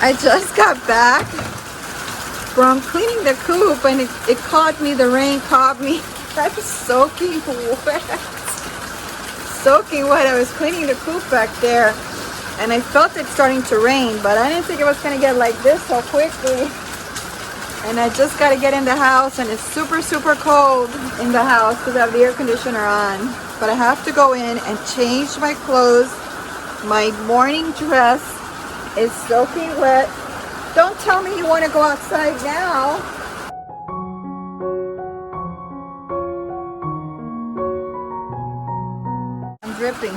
I just got back from cleaning the coop and it caught me, the rain caught me. I was soaking wet. Soaking wet. I was cleaning the coop back there and I felt it starting to rain, but I didn't think it was going to get like this so quickly. And I just got to get in the house and it's super, super cold in the house because I have the air conditioner on. But I have to go in and change my clothes. My morning dress is soaking wet. Don't tell me you want to go outside now. I'm dripping.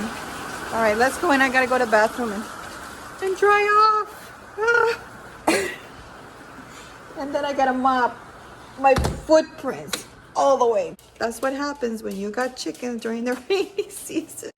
All right, let's go in. I gotta go to the bathroom and dry off. And then I gotta mop my footprints all the way. That's what happens when you got chickens during the rainy season.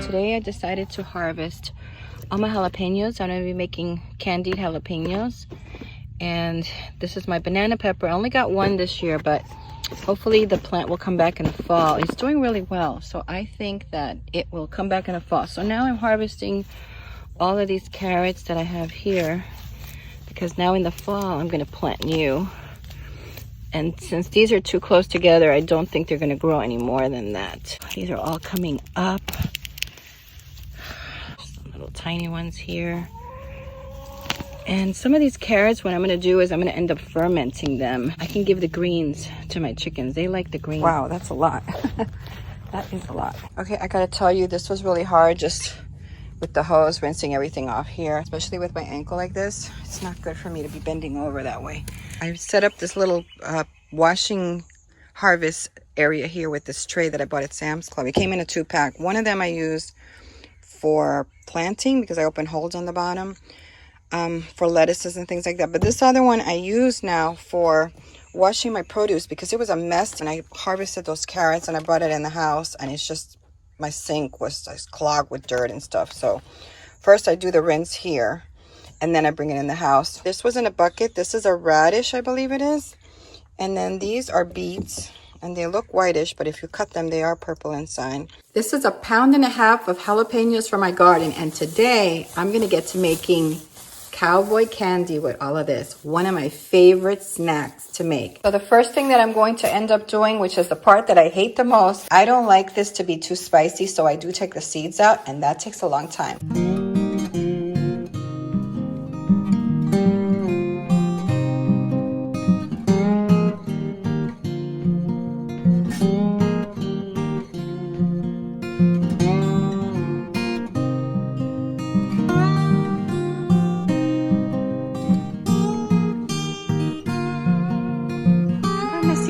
Today I decided to harvest all my jalapenos. I'm going to be making candied jalapenos. And this is my banana pepper. I only got one this year, but hopefully the plant will come back in the fall. It's doing really well, so I think that it will come back in the fall. So now I'm harvesting all of these carrots that I have here because now in the fall I'm going to plant new. And since these are too close together, I don't think they're going to grow any more than that. These are all coming up. Some little tiny ones here. And some of these carrots, what I'm going to do is I'm going to end up fermenting them. I can give the greens to my chickens. They like the greens. Wow, that's a lot. That is a lot. Okay, I got to tell you, this was really hard just with the hose, rinsing everything off here, especially with my ankle like this. It's not good for me to be bending over that way. I set up this little washing harvest area here with this tray that I bought at Sam's Club. It came in a 2-pack. One of them I used for planting because I opened holes on the bottom. For lettuces and things like that. But this other one I use now for washing my produce because it was a mess and I harvested those carrots and I brought it in the house and it's just, my sink was just clogged with dirt and stuff. So first I do the rinse here and then I bring it in the house. This was in a bucket. This is a radish, I believe it is. And then these are beets and they look whitish, but if you cut them, they are purple inside. This is 1.5 pounds of jalapenos from my garden. And today I'm going to get to making cowboy candy with all of this. One of my favorite snacks to make. So the first thing that I'm going to end up doing, which is the part that I hate the most, I don't like this to be too spicy, so I do take the seeds out, and that takes a long time.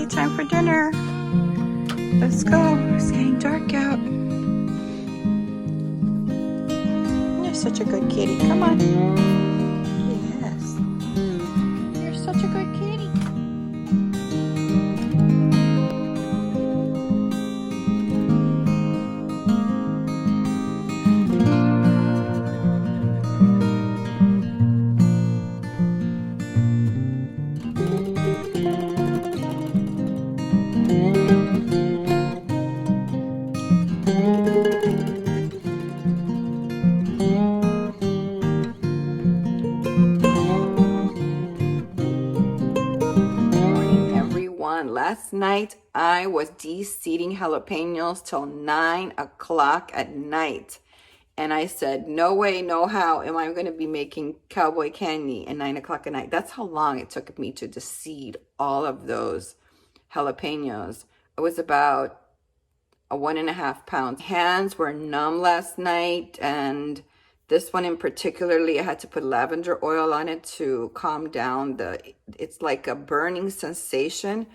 Time for dinner. Let's go. It's getting dark out. You're such a good kitty. Come on. Yes. You're such a good kitty. Last night, I was de-seeding jalapenos till 9 o'clock at night. And I said, no way, no how am I going to be making cowboy candy at 9 o'clock at night. That's how long it took me to de-seed all of those jalapenos. It was about 1.5 pounds. Hands were numb last night. And this one in particularly, I had to put lavender oil on it to calm down it's like a burning sensation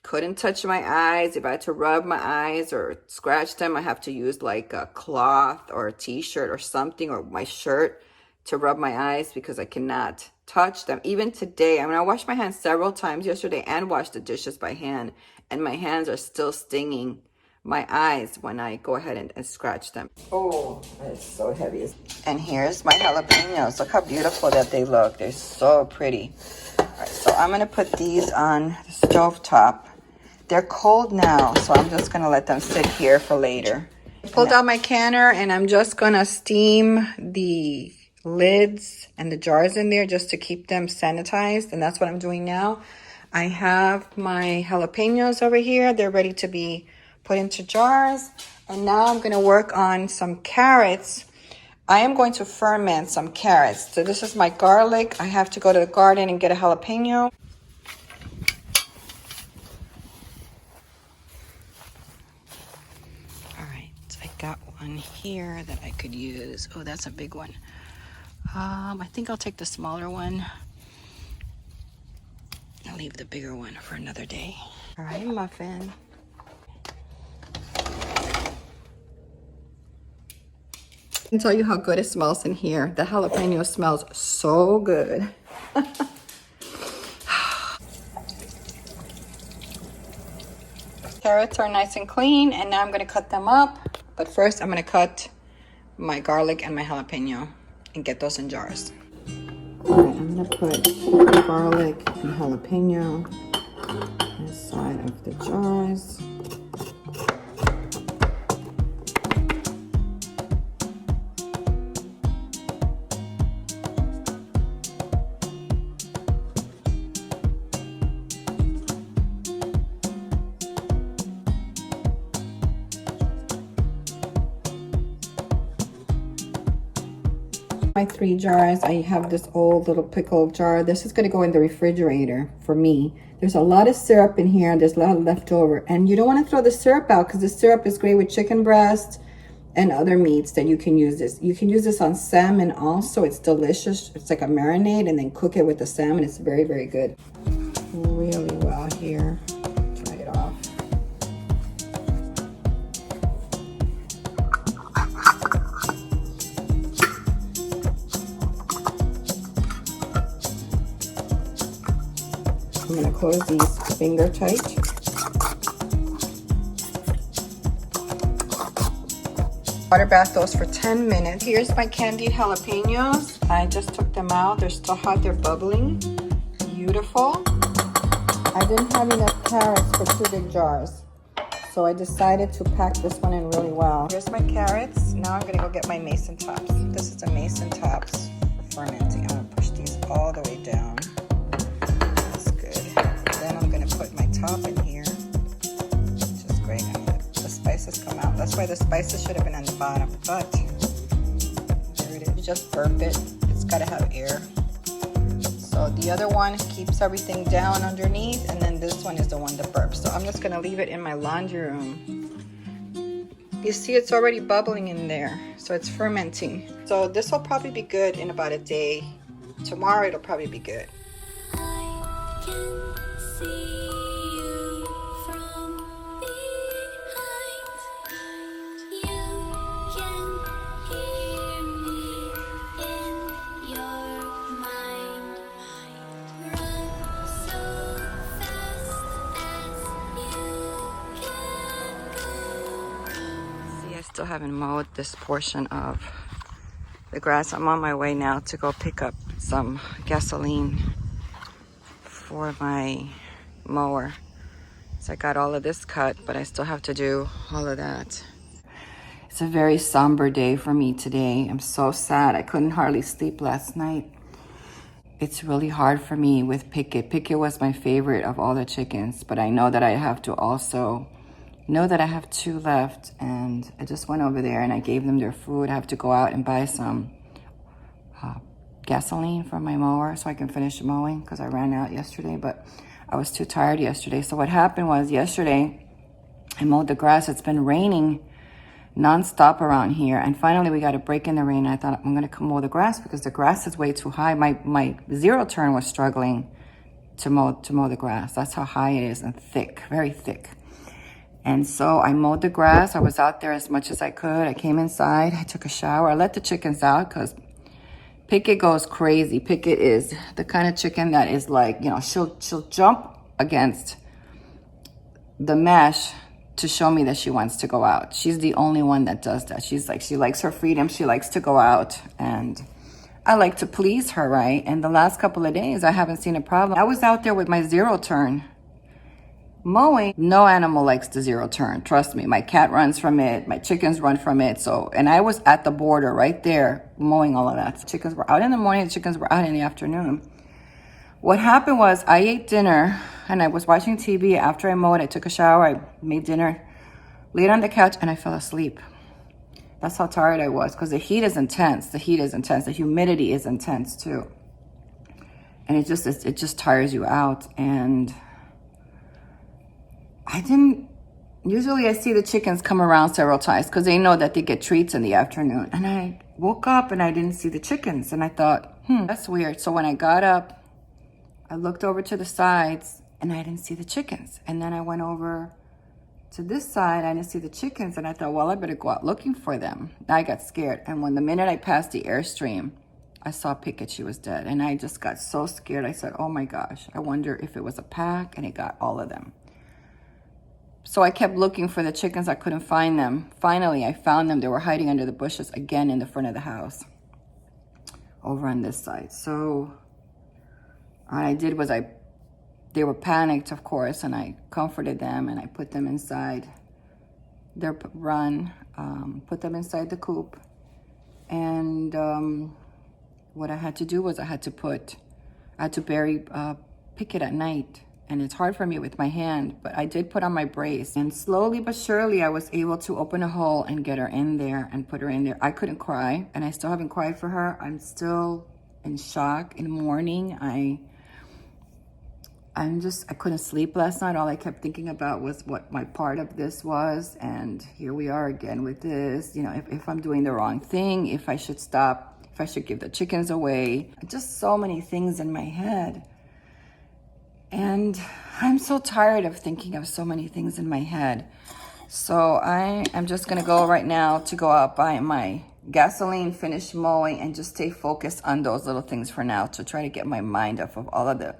couldn't touch my eyes. If I had to rub my eyes or scratch them, I have to use like a cloth or a t-shirt or something, or my shirt to rub my eyes, because I cannot touch them. Even today, I mean, I washed my hands several times yesterday and washed the dishes by hand, and my hands are still stinging my eyes when I go ahead and scratch them. Oh, it's so heavy. And here's my jalapenos. Look how beautiful that they look. They're so pretty. All right, so I'm gonna put these on the stove top. They're cold now, so I'm just gonna let them sit here for later. Pulled out my canner, and I'm just gonna steam the lids and the jars in there just to keep them sanitized, and that's what I'm doing now. I have my jalapenos over here. They're ready to be put into jars, and now I'm going to work on some carrots. I am going to ferment some carrots. So this is my garlic. I have to go to the garden and get a jalapeno. All right, I got one here that I could use. Oh, that's a big one. I think I'll take the smaller one. I'll leave the bigger one for another day. All right, muffin. I can tell you how good it smells in here. The jalapeno smells so good. Carrots are nice and clean, and now I'm going to cut them up. But first, I'm going to cut my garlic and my jalapeno and get those in jars. All right, I'm going to put garlic and jalapeno inside of the jars. My 3 jars, I have this old little pickle jar. This is going to go in the refrigerator for me. There's a lot of syrup in here. There's a lot left over, and you don't want to throw the syrup out, because the syrup is great with chicken breast and other meats that you can use this. You can use this on salmon also. It's delicious. It's like a marinade, and then cook it with the salmon. It's very, very good. Really well here. Try it off. I'm going to close these finger tight. Water bath those for 10 minutes. Here's my candied jalapenos. I just took them out. They're still hot. They're bubbling. Beautiful. I didn't have enough carrots for 2 big jars, so I decided to pack this one in really well. Here's my carrots. Now I'm going to go get my mason tops. This is a mason tops for fermenting. I'm going to push these all the way down. Put my top in here, which is great. I mean, the spices come out. That's why the spices should have been on the bottom, but there it is. You just burp it. It's got to have air. So the other one keeps everything down underneath, and then this one is the one that burps. So I'm just going to leave it in my laundry room. You see, it's already bubbling in there, so it's fermenting. So this will probably be good in about a day. Tomorrow it'll probably be good. I can see. Still haven't mowed this portion of the grass. I'm on my way now to go pick up some gasoline for my mower. So I got all of this cut, but I still have to do all of that. It's a very somber day for me today. I'm so sad. I couldn't hardly sleep last night. It's really hard for me with Pickett. Pickett was my favorite of all the chickens, but I know that I have to also know that I have 2 left, and I just went over there and I gave them their food. I have to go out and buy some gasoline for my mower so I can finish mowing, because I ran out yesterday, but I was too tired yesterday. So what happened was yesterday I mowed the grass. It's been raining nonstop around here, and finally we got a break in the rain. I thought, I'm gonna come mow the grass because the grass is way too high. My zero turn was struggling to mow the grass. That's how high it is and thick, very thick. And so I mowed the grass. I was out there as much as I could. I came inside. I took a shower. I let the chickens out because Pickett goes crazy. Pickett is the kind of chicken that is like, you know, she'll jump against the mesh to show me that she wants to go out. She's the only one that does that. She's like, she likes her freedom. She likes to go out. And I like to please her, right? And the last couple of days, I haven't seen a problem. I was out there with my zero turn mowing. No animal likes the zero turn. Trust me. My cat runs from it. My chickens run from it. So, and I was at the border right there mowing all of that. Chickens were out in the morning. The chickens were out in the afternoon. What happened was I ate dinner and I was watching TV. After I mowed, I took a shower. I made dinner, laid on the couch, and I fell asleep. That's how tired I was because the heat is intense. The heat is intense. The humidity is intense too. And it just tires you out. And usually I see the chickens come around several times because they know that they get treats in the afternoon. And I woke up and I didn't see the chickens. And I thought, that's weird. So when I got up, I looked over to the sides and I didn't see the chickens. And then I went over to this side, I didn't see the chickens. And I thought, well, I better go out looking for them. I got scared. And when the minute I passed the Airstream, I saw Pickett, she was dead. And I just got so scared. I said, oh my gosh, I wonder if it was a pack, and it got all of them. So I kept looking for the chickens. I couldn't find them. Finally, I found them. They were hiding under the bushes again in the front of the house over on this side. So what I did was they were panicked, of course, and I comforted them and I put them inside their run, put them inside the coop. And what I had to do was I had to bury Pickett at night. And it's hard for me with my hand, but I did put on my brace. And slowly but surely, I was able to open a hole and get her in there and put her in there. I couldn't cry, and I still haven't cried for her. I'm still in shock, in mourning. I couldn't sleep last night. All I kept thinking about was what my part of this was. And here we are again with this. You know, if I'm doing the wrong thing, if I should stop, if I should give the chickens away. Just so many things in my head. And I'm so tired of thinking of so many things in my head. So I am just going to go right now to go out, buy my gasoline, finish mowing, and just stay focused on those little things for now to try to get my mind off of all of the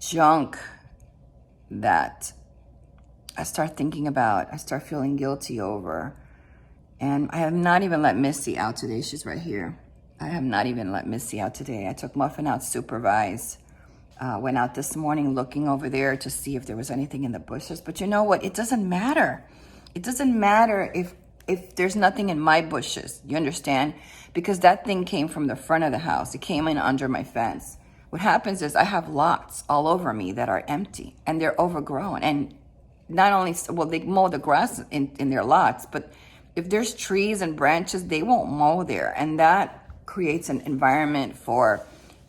junk that I start thinking about, I start feeling guilty over. And I have not even let Missy out today. She's right here. I have not even let Missy out today. I took Muffin out supervised. Went out this morning looking over there to see if there was anything in the bushes. But you know what? It doesn't matter. It doesn't matter if there's nothing in my bushes. You understand? Because that thing came from the front of the house. It came in under my fence. What happens is I have lots all over me that are empty and they're overgrown. And not only, well, they mow the grass in their lots, but if there's trees and branches, they won't mow there. And that creates an environment for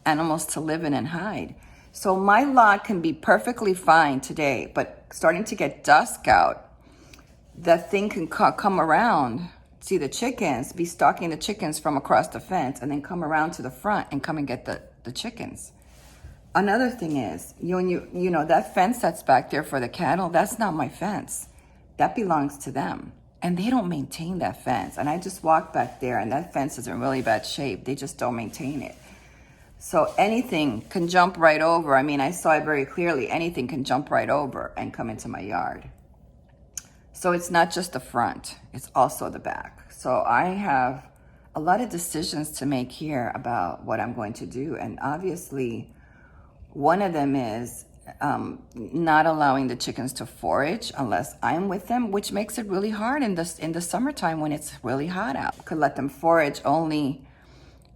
animals to live in and hide. So my lot can be perfectly fine today, but starting to get dusk out, that thing can come around, see the chickens, be stalking the chickens from across the fence, and then come around to the front and come and get the chickens. Another thing is, you know, that fence that's back there for the cattle, that's not my fence. That belongs to them. And they don't maintain that fence. And I just walked back there, and that fence is in really bad shape. They just don't maintain it. So anything can jump right over. I mean, I saw it very clearly. Anything can jump right over and come into my yard. So it's not just the front, it's also the back. So I have a lot of decisions to make here about what I'm going to do. And obviously, one of them is not allowing the chickens to forage unless I'm with them, which makes it really hard in the summertime when it's really hot out. I could let them forage only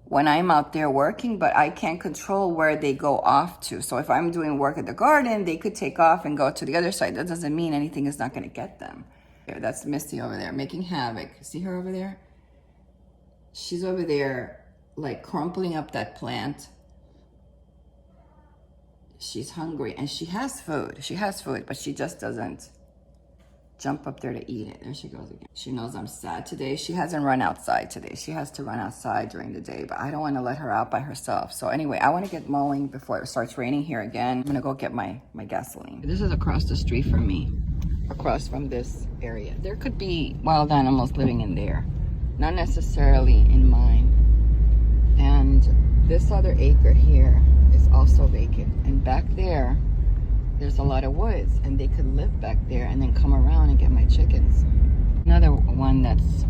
when I'm out there working, but I can't control where they go off to. So if I'm doing work at the garden, they could take off and go to the other side. That doesn't mean anything is not going to get them. That's Misty over there making havoc. See her over there? She's over there like crumpling up that plant. She's hungry and she has food. She has food, but she just doesn't jump up there to eat it. There she goes again. She knows I'm sad today. She hasn't run outside today. She has to run outside during the day, but I don't want to let her out by herself. So anyway, I want to get mowing before it starts raining here again. I'm gonna go get my gasoline. This is across the street from me, across from this area. There could be wild animals living in there, not necessarily in mine. And this other acre here is also vacant, and back there's a lot of woods, and they could live back there and then come around and get my chickens. Another one that's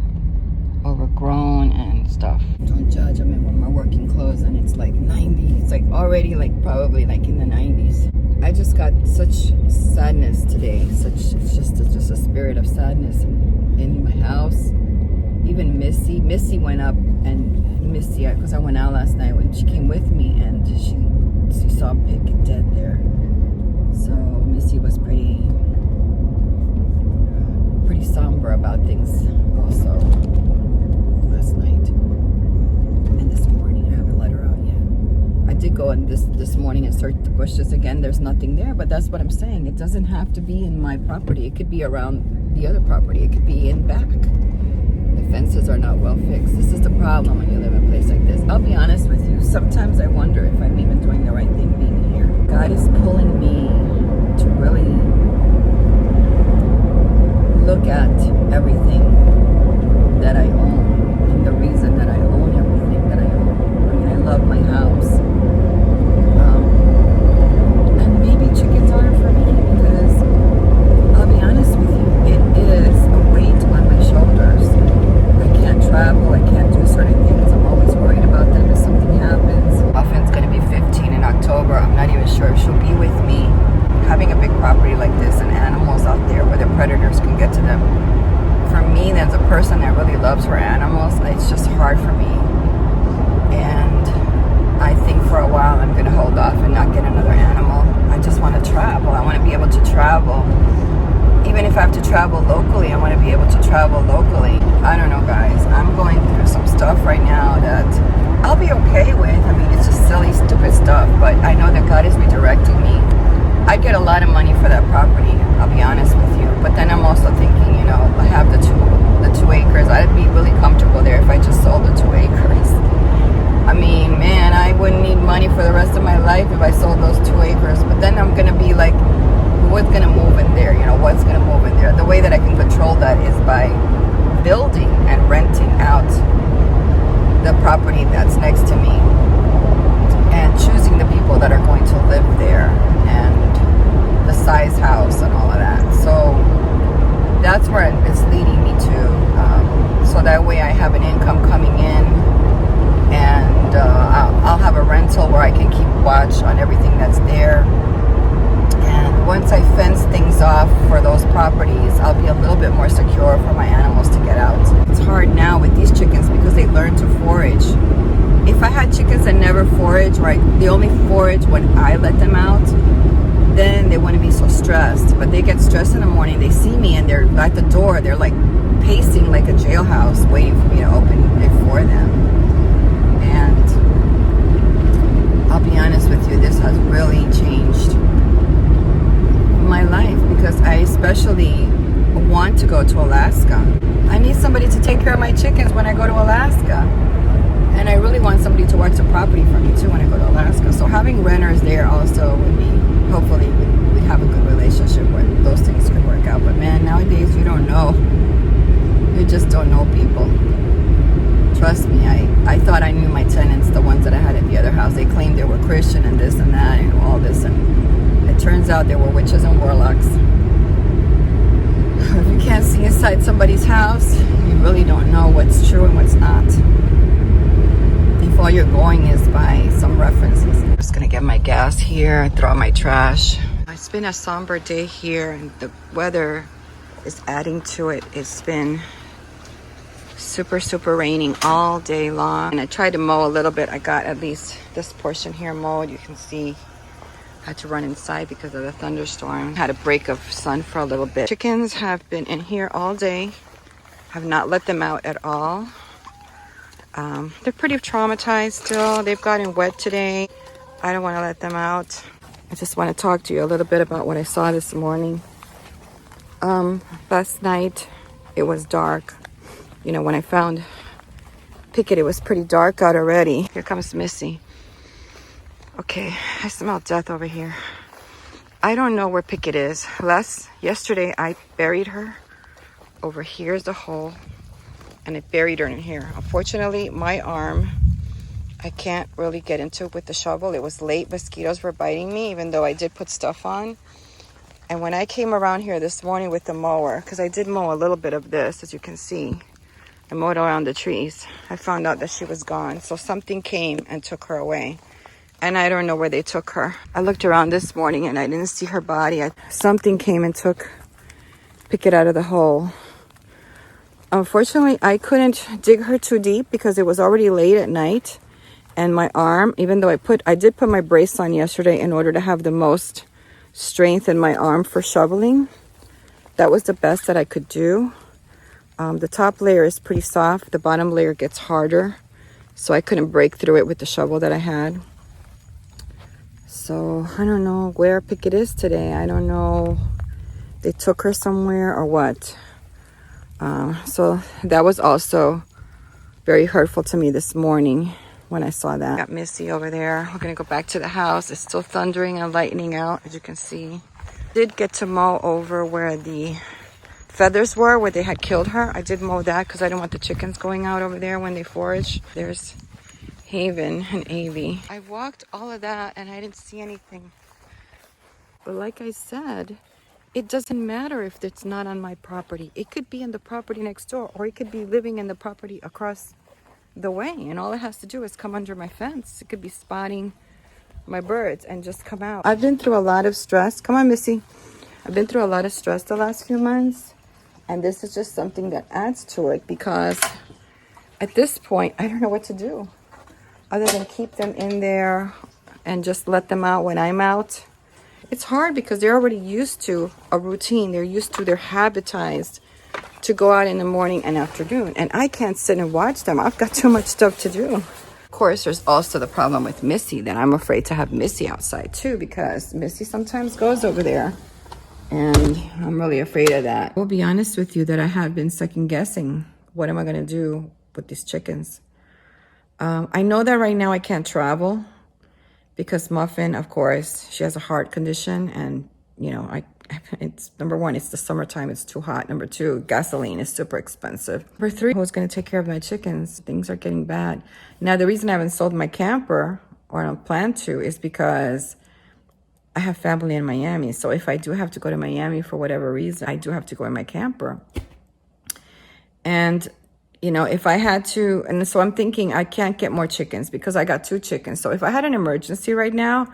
overgrown and stuff. Don't judge, I'm in my working clothes and it's like 90. It's like already like probably like in the 90s. I just got such sadness today. It's just a spirit of sadness in my house. Even Missy went up, and Missy, because I went out last night when she came with me, and she saw a pig dead there. So Missy was pretty somber about things also last night and this morning. I haven't let her out yet. I did go in this morning and search the bushes again. There's nothing there, but that's what I'm saying. It doesn't have to be in my property. It could be around the other property. It could be in back. The fences are not well fixed. This is the problem when you live in a place like this. I'll be honest with you. Sometimes I wonder if I'm even doing the right thing being here. God is pulling me to really look at everything that I own and the reason that I own everything that I own. I mean, I love my house. And maybe chickens aren't for me, because I'll be honest with you, it is a weight on my shoulders. I can't travel, I can't do certain things. I'm always worried about them if something happens. Muffin's gonna be 15 in October. I'm not even sure if she'll be with me. Having a big property like this and animals out there where the predators can get to them. For me, as a person that really loves her animals, it's just hard for me. And I think for a while I'm gonna hold off and not get another animal. I just wanna travel. I wanna be able to travel. Even if I have to travel locally, I wanna be able to travel locally. I don't know, guys. I'm going through some stuff right now that I'll be okay with. I mean, it's just silly, stupid stuff, but I know that God is redirecting me. I'd get a lot of money for that property, I'll be honest with you. But then I'm also thinking, you know, I have the two acres. I'd be really comfortable there if I just sold the 2 acres. I mean, man, I wouldn't need money for the rest of my life if I sold those 2 acres. But then I'm gonna be like, what's gonna move in there? You know, what's gonna move in there? The way that I can control that is by building and renting out the property that's next to me, and choosing the people that are going to live there, and the size house and all of that. So that's where it's leading me to. So that way I have an income coming in, and I'll have a rental where I can keep watch on everything that's there. And once I fence things off for those properties, I'll be a little bit more secure for my animals to get out. It's hard now with these chickens because they learn to forage. If I had chickens that never forage, right, they only forage when I let them out, then they wouldn't be so stressed. But they get stressed in the morning, they see me and they're at the door, they're like pacing like a jailhouse waiting for me to open it for them. And I'll be honest with you, this has really changed my life, because I especially want to go to Alaska. I need somebody to take care of my chickens when I go to Alaska. And I really want somebody to watch the property for me too when I go to Alaska. So having renters there also would be, hopefully we'd have a good relationship where those things could work out. But man, nowadays you don't know. You just don't know people. Trust me, I thought I knew my tenants, the ones that I had at the other house. They claimed they were Christian and this and that and all this, and it turns out they were witches and warlocks. If you can't see inside somebody's house, you really don't know what's true and what's not. If all you're going is by some references. I'm just gonna get my gas here, throw out my trash. It's been a somber day here, and the weather is adding to it. It's been super raining all day long, and I tried to mow a little bit. I got at least this portion here mowed. You can see I had to run inside because of the thunderstorm. Had a break of sun for a little bit. Chickens have been in here all day. Have not let them out at all. They're pretty traumatized still. They've gotten wet today. I don't want to let them out. I just want to talk to you a little bit about what I saw this morning. Last night it was dark. You know, when I found Pickett, it was pretty dark out already. Here comes Missy. Okay, I smell death over here. I don't know where Pickett is. Yesterday I buried her. Over here is the hole, and I buried her in here. Unfortunately, my arm, I can't really get into it with the shovel. It was late. Mosquitoes were biting me, even though I did put stuff on. And when I came around here this morning with the mower, because I did mow a little bit of this, as you can see, I mowed around the trees, I found out that she was gone. So something came and took her away. And I don't know where they took her. I looked around this morning and I didn't see her body. Something came and took Pickett out of the hole. Unfortunately, I couldn't dig her too deep because it was already late at night. And my arm, even though I did put my brace on yesterday in order to have the most strength in my arm for shoveling. That was the best that I could do. The top layer is pretty soft. The bottom layer gets harder. So I couldn't break through it with the shovel that I had. So I don't know where Pickett is today. I don't know. They took her somewhere or what. So that was also very hurtful to me this morning when I saw that. Got Missy over there. We're gonna go back to the house. It's still thundering and lightning out, as you can see. Did get to mow over where the feathers were, where they had killed her. I did mow that because I didn't want the chickens going out over there when they forage. There's Haven and Avie. I walked all of that and I didn't see anything. But like I said, it doesn't matter if it's not on my property. It could be in the property next door, or it could be living in the property across the way, and all it has to do is come under my fence. It could be spotting my birds and just come out. I've been through a lot of stress. Come on, Missy. I've been through a lot of stress the last few months, and this is just something that adds to it, because at this point I don't know what to do other than keep them in there and just let them out when I'm out. It's hard because they're already used to a routine. They're habitized to go out in the morning and afternoon, and I can't sit and watch them. I've got too much stuff to do. Of course, there's also the problem with Missy, that I'm afraid to have Missy outside too, because Missy sometimes goes over there, and I'm really afraid of that. I'll be honest with you that I have been second guessing. What am I going to do with these chickens? I know that right now I can't travel because Muffin, of course, she has a heart condition, and you know, it's number one, it's the summertime, it's too hot. Number two, gasoline is super expensive. Number three, who's going to take care of my chickens? Things are getting bad. Now, the reason I haven't sold my camper, or I don't plan to, is because I have family in Miami. So if I do have to go to Miami for whatever reason, I do have to go in my camper. And you know, if I had to, and so I'm thinking I can't get more chickens because I got 2 chickens. So if I had an emergency right now,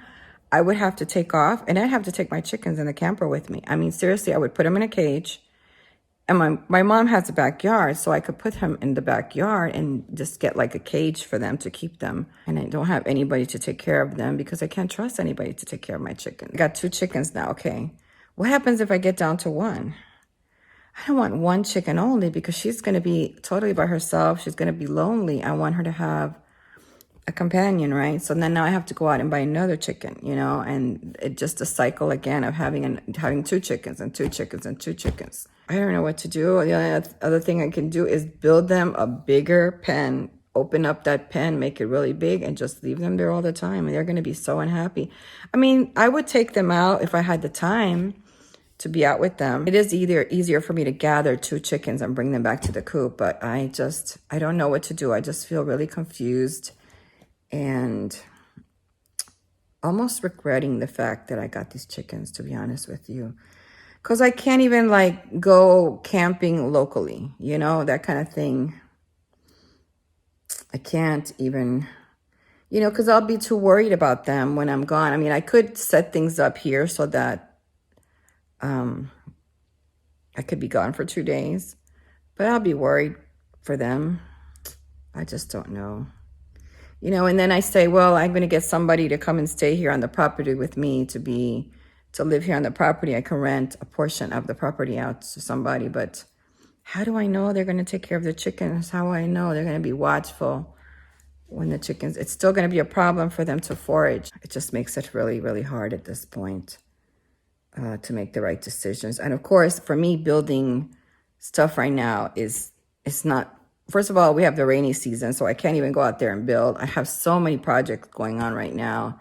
I would have to take off, and I'd have to take my chickens in the camper with me. I mean, seriously, I would put them in a cage. And my mom has a backyard, so I could put them in the backyard and just get like a cage for them to keep them. And I don't have anybody to take care of them because I can't trust anybody to take care of my chickens. I got 2 chickens now, okay. What happens if I get down to 1? I don't want 1 chicken only because she's going to be totally by herself. She's going to be lonely. I want her to have a companion, right? So then now I have to go out and buy another chicken, you know, and it's just a cycle again of having 2 chickens and 2 chickens and 2 chickens. I don't know what to do. The only other thing I can do is build them a bigger pen, open up that pen, make it really big, and just leave them there all the time. And they're going to be so unhappy. I mean, I would take them out if I had the time to be out with them. It is easier for me to gather 2 chickens and bring them back to the coop, but I don't know what to do. I just feel really confused and almost regretting the fact that I got these chickens, to be honest with you. Because I can't even like go camping locally, you know, that kind of thing. I can't even, you know, because I'll be too worried about them when I'm gone. I mean, I could set things up here so that I could be gone for 2 days, but I'll be worried for them. I just don't know. You know, and then I say, well, I'm going to get somebody to come and stay here on the property with me to live here on the property. I can rent a portion of the property out to somebody, but how do I know they're going to take care of the chickens? How do I know they're going to be watchful when the chickens, it's still going to be a problem for them to forage. It just makes it really, really hard at this point. to make the right decisions. And of course, for me, building stuff right now it's not. First of all, we have the rainy season, so I can't even go out there and build. I have so many projects going on right now.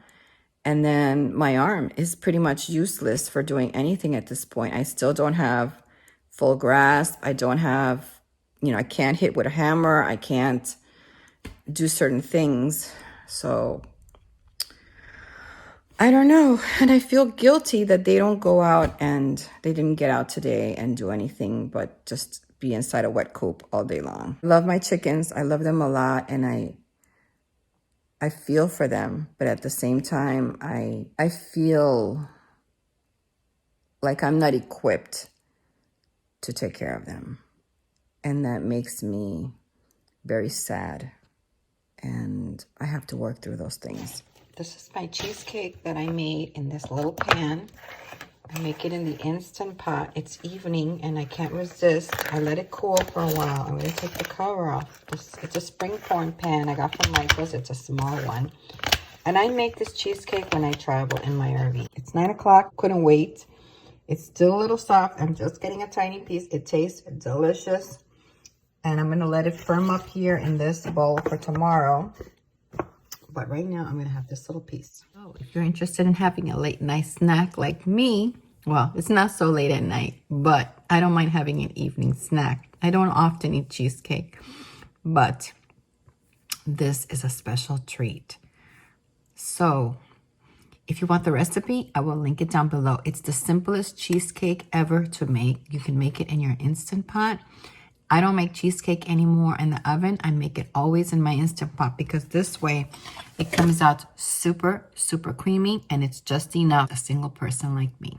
And then my arm is pretty much useless for doing anything at this point. I still don't have full grasp. I don't have, I can't hit with a hammer. I can't do certain things. So I don't know. And I feel guilty that they don't go out and they didn't get out today and do anything but just be inside a wet coop all day long. I love my chickens. I love them a lot. And I feel for them, but at the same time, I feel like I'm not equipped to take care of them. And that makes me very sad. And I have to work through those things. This is my cheesecake that I made in this little pan. I make it in the Instant Pot. It's evening and I can't resist. I let it cool for a while. I'm going to take the cover off. It's a springform pan I got from Michael's. It's a small one. And I make this cheesecake when I travel in my RV. It's 9 o'clock. Couldn't wait. It's still a little soft. I'm just getting a tiny piece. It tastes delicious. And I'm going to let it firm up here in this bowl for tomorrow. But right now, I'm going to have this little piece. So if you're interested in having a late night snack like me, well, it's not so late at night, but I don't mind having an evening snack. I don't often eat cheesecake, but this is a special treat. So if you want the recipe, I will link it down below. It's the simplest cheesecake ever to make. You can make it in your Instant Pot. I don't make cheesecake anymore in the oven. I make it always in my Instant Pot because this way it comes out super, super creamy and it's just enough for a single person like me.